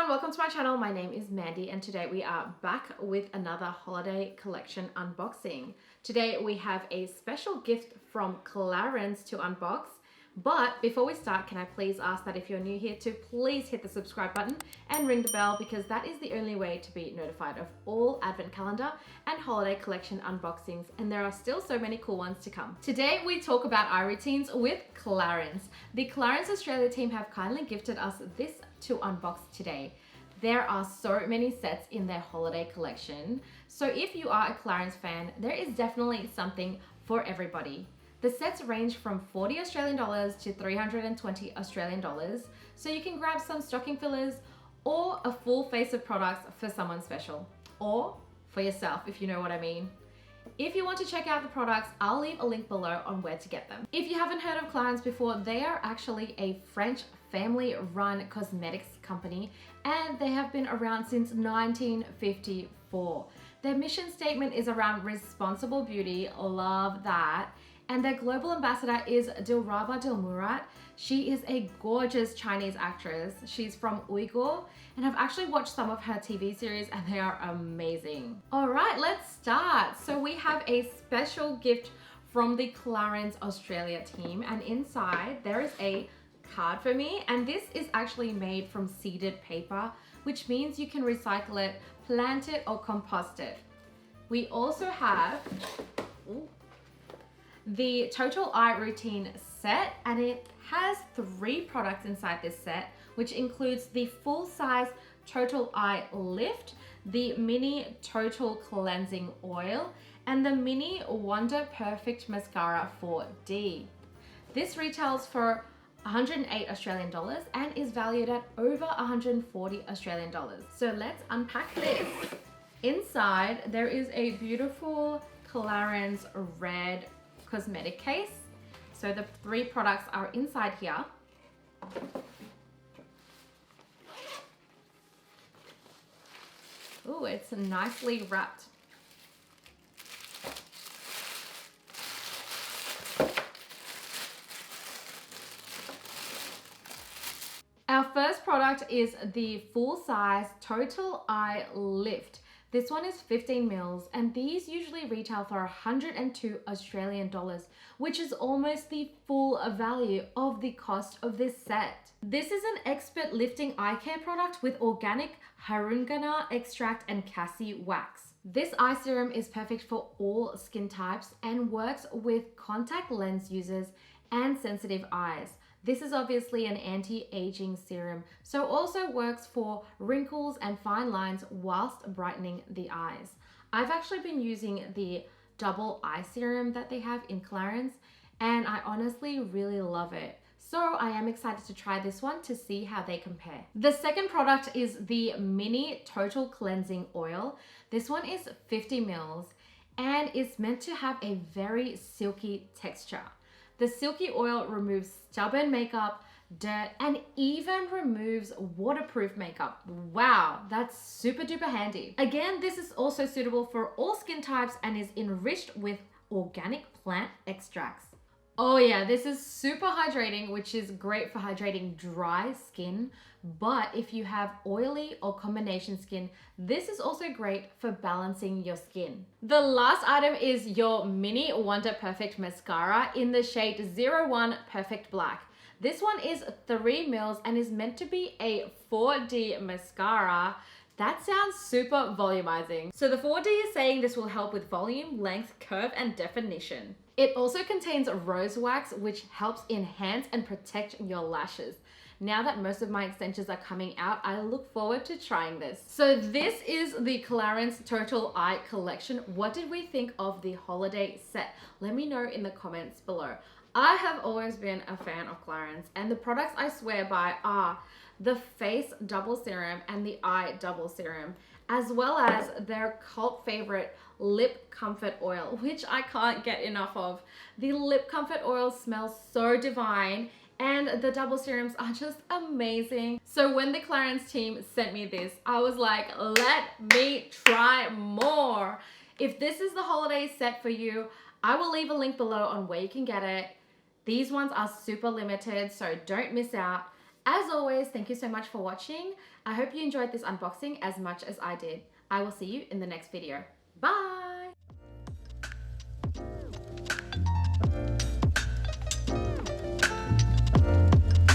everyone, welcome to my channel. My name is Mandy and today we are back with another holiday collection unboxing. Today we have a special gift from Clarins to unbox. But before we start, can I please ask that if you're new here to please hit the subscribe button and ring the bell, because that is the only way to be notified of all advent calendar and holiday collection unboxings, and there are still so many cool ones to come. Today we talk about eye routines with Clarins. The Clarins Australia team have kindly gifted us this to unbox today. There are so many sets in their holiday collection, so if you are a Clarins fan, there is definitely something for everybody. The sets range from 40 Australian dollars to 320 Australian dollars, so you can grab some stocking fillers or a full face of products for someone special, or for yourself if you know what I mean. If you want to check out the products, I'll leave a link below on where to get them. If you haven't heard of Clarins before, they are actually a French family-run cosmetics company, and they have been around since 1954. Their mission statement is around responsible beauty, love that. And their global ambassador is Dilraba Dilmurat. She is a gorgeous Chinese actress. She's from Uyghur, and I've actually watched some of her TV series and they are amazing. All right, let's start. So we have a special gift from the Clarins Australia team, and inside there is a card for me, and this is actually made from seeded paper, which means you can recycle it, plant it, or compost it. We also have the Total Eye Routine set, and it has 3 products inside this set, which includes the full-size Total Eye Lift, the mini Total Cleansing Oil, and the mini Wonder Perfect Mascara 4D. This retails for 108 Australian dollars and is valued at over 140 Australian dollars. So let's unpack this. Inside, there is a beautiful Clarins red cosmetic case. So the 3 products are inside here. Oh, it's nicely wrapped. Our first product is the full-size Total Eye Lift. This one is 15 mils, and these usually retail for 102 Australian dollars, which is almost the full value of the cost of this set. This is an expert lifting eye care product with organic harungana extract and cassie wax. This eye serum is perfect for all skin types and works with contact lens users and sensitive eyes. This is obviously an anti-aging serum, so also works for wrinkles and fine lines whilst brightening the eyes. I've actually been using the double eye serum that they have in Clarins, and I honestly really love it. So I am excited to try this one to see how they compare. The second product is the mini Total Cleansing Oil. This one is 50 mils and is meant to have a very silky texture. The silky oil removes stubborn makeup, dirt, and even removes waterproof makeup. Wow, that's super duper handy. Again, this is also suitable for all skin types and is enriched with organic plant extracts. Oh yeah, this is super hydrating, which is great for hydrating dry skin. But if you have oily or combination skin, this is also great for balancing your skin. The last item is your mini Wonder Perfect Mascara in the shade 01 Perfect Black. This one is 3 mils and is meant to be a 4D mascara. That sounds super volumizing. So the 4D is saying this will help with volume, length, curve, and definition. It also contains rose wax, which helps enhance and protect your lashes. Now that most of my extensions are coming out, I look forward to trying this. So this is the Clarins Total Eye Collection. What did we think of the holiday set? Let me know in the comments below. I have always been a fan of Clarins, and the products I swear by are the Face Double Serum and the Eye Double Serum, as well as their cult favorite Lip Comfort Oil, which I can't get enough of. The Lip Comfort Oil smells so divine, and the double serums are just amazing. So when the Clarins team sent me this, I was like, let me try more. If this is the holiday set for you, I will leave a link below on where you can get it. These ones are super limited, so don't miss out. As always, thank you so much for watching. I hope you enjoyed this unboxing as much as I did. I will see you in the next video. Bye!